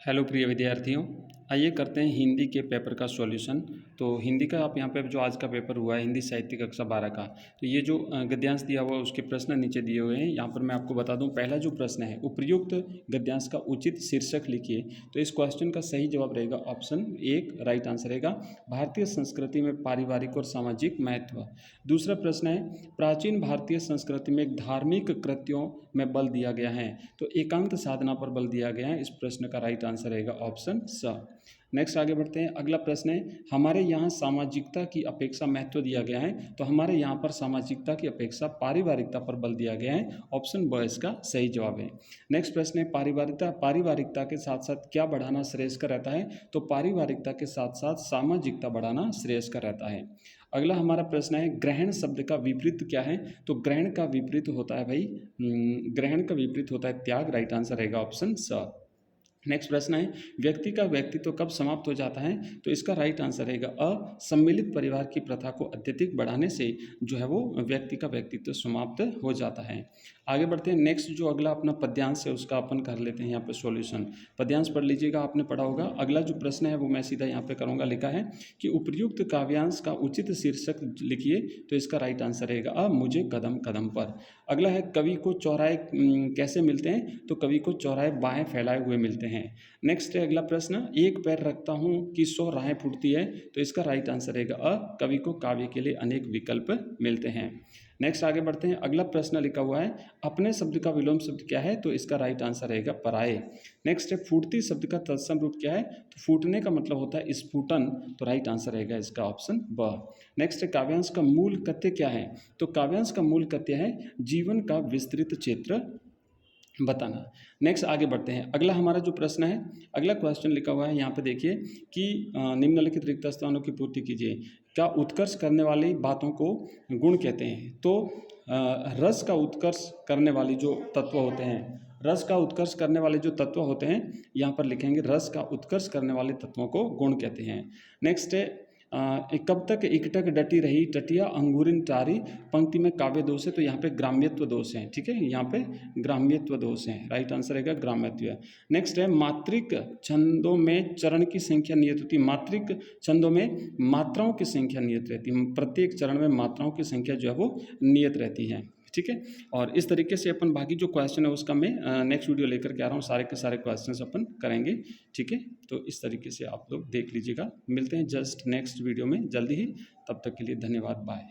Hello प्रिय विद्यार्थियों, आइए करते हैं हिंदी के पेपर का सॉल्यूशन। तो हिंदी का आप यहाँ पे जो आज का पेपर हुआ है हिंदी साहित्य कक्षा 12 का, तो ये जो गद्यांश दिया हुआ है उसके प्रश्न नीचे दिए हुए हैं। यहाँ पर मैं आपको बता दूं, पहला जो प्रश्न है उपर्युक्त गद्यांश का उचित शीर्षक लिखिए। तो इस क्वेश्चन का सही जवाब रहेगा ऑप्शन 1, राइट आंसर रहेगा भारतीय संस्कृति में पारिवारिक और सामाजिक महत्व। दूसरा प्रश्न है प्राचीन भारतीय संस्कृति में धार्मिक कृत्यों में बल दिया गया है, तो एकांत साधना पर बल दिया गया है। इस प्रश्न का राइट आंसर रहेगा ऑप्शन स। नेक्स्ट आगे बढ़ते हैं। अगला प्रश्न है हमारे यहाँ सामाजिकता की अपेक्षा महत्व दिया गया है, तो हमारे यहाँ पर सामाजिकता की अपेक्षा पारिवारिकता पर बल दिया गया है। ऑप्शन ब इसका सही जवाब है। नेक्स्ट प्रश्न है पारिवारिकता के साथ साथ क्या बढ़ाना श्रेयस्कर रहता है, तो पारिवारिकता के साथ साथ सामाजिकता बढ़ाना श्रेयस्कर रहता है। अगला हमारा प्रश्न है ग्रहण शब्द का विपरीत क्या है, तो ग्रहण का विपरीत होता है भाई ग्रहण का विपरीत होता है त्याग। राइट आंसर रहेगा ऑप्शन स। नेक्स्ट प्रश्न है व्यक्ति का व्यक्तित्व कब समाप्त हो जाता है, तो इसका राइट आंसर रहेगा अ सम्मिलित परिवार की प्रथा को अत्यधिक बढ़ाने से जो है वो व्यक्ति का व्यक्तित्व समाप्त हो जाता है। आगे बढ़ते हैं। नेक्स्ट जो अगला अपना पद्यांश है उसका अपन कर लेते हैं यहाँ पे सॉल्यूशन। पद्यांश पढ़ लीजिएगा, आपने पढ़ा होगा। अगला जो प्रश्न है वो मैं सीधा यहाँ पे करूँगा। लिखा है कि उपर्युक्त काव्यांश का उचित शीर्षक लिखिए, तो इसका राइट आंसर रहेगा अ मुझे कदम कदम पर। अगला है कवि को चौराहे कैसे मिलते हैं, तो कवि को चौराहे बाहें फैलाए हुए मिलते हैं। नेक्स्ट है अगला प्रश्न एक पैर रखता हूँ कि 100 राहें फूटती है, तो इसका राइट आंसर रहेगा अ कवि को काव्य के लिए अनेक विकल्प मिलते हैं। नेक्स्ट आगे बढ़ते हैं। अगला प्रश्न लिखा हुआ है अपने शब्द का विलोम शब्द क्या है, तो इसका राइट आंसर रहेगा पराये। नेक्स्ट है फूटती शब्द का तत्सम रूप क्या है, तो फूटने का मतलब होता है स्फुटन, तो राइट आंसर रहेगा इसका ऑप्शन ब। नेक्स्ट है काव्यांश का मूल कथ्य क्या है, तो काव्यांश का मूल कथ्य है जीवन का विस्तृत क्षेत्र बताना। नेक्स्ट आगे बढ़ते हैं। अगला हमारा जो प्रश्न है, अगला क्वेश्चन लिखा हुआ है यहाँ पे देखिए कि निम्नलिखित रिक्त स्थानों की पूर्ति कीजिए। क्या उत्कर्ष करने वाली बातों को गुण कहते हैं, तो रस का उत्कर्ष करने वाली जो तत्व होते हैं, रस का उत्कर्ष करने वाले जो तत्व होते हैं यहाँ पर लिखेंगे रस का उत्कर्ष करने वाले तत्वों को गुण कहते हैं। नेक्स्ट है कब तक इकटक डटी रही टटिया अंगूरिन टारी, पंक्ति में काव्य दोष है, तो यहाँ पे ग्राम्यत्व दोष है। ठीक है, यहाँ पे ग्राम्यत्व दोष है। राइट आंसर रहेगा ग्राम्यत्व। नेक्स्ट है मात्रिक छंदों में चरण की संख्या नियत होती है, मात्रिक छंदों में मात्राओं की संख्या नियत रहती है, प्रत्येक चरण में मात्राओं की संख्या जो है वो नियत रहती है। ठीक है, और इस तरीके से अपन बाकी जो क्वेश्चन है उसका मैं नेक्स्ट वीडियो लेकर के आ रहा हूँ, सारे के सारे क्वेश्चंस अपन करेंगे। ठीक है, तो इस तरीके से आप लोग देख लीजिएगा। मिलते हैं जस्ट नेक्स्ट वीडियो में जल्दी ही, तब तक के लिए धन्यवाद, बाय।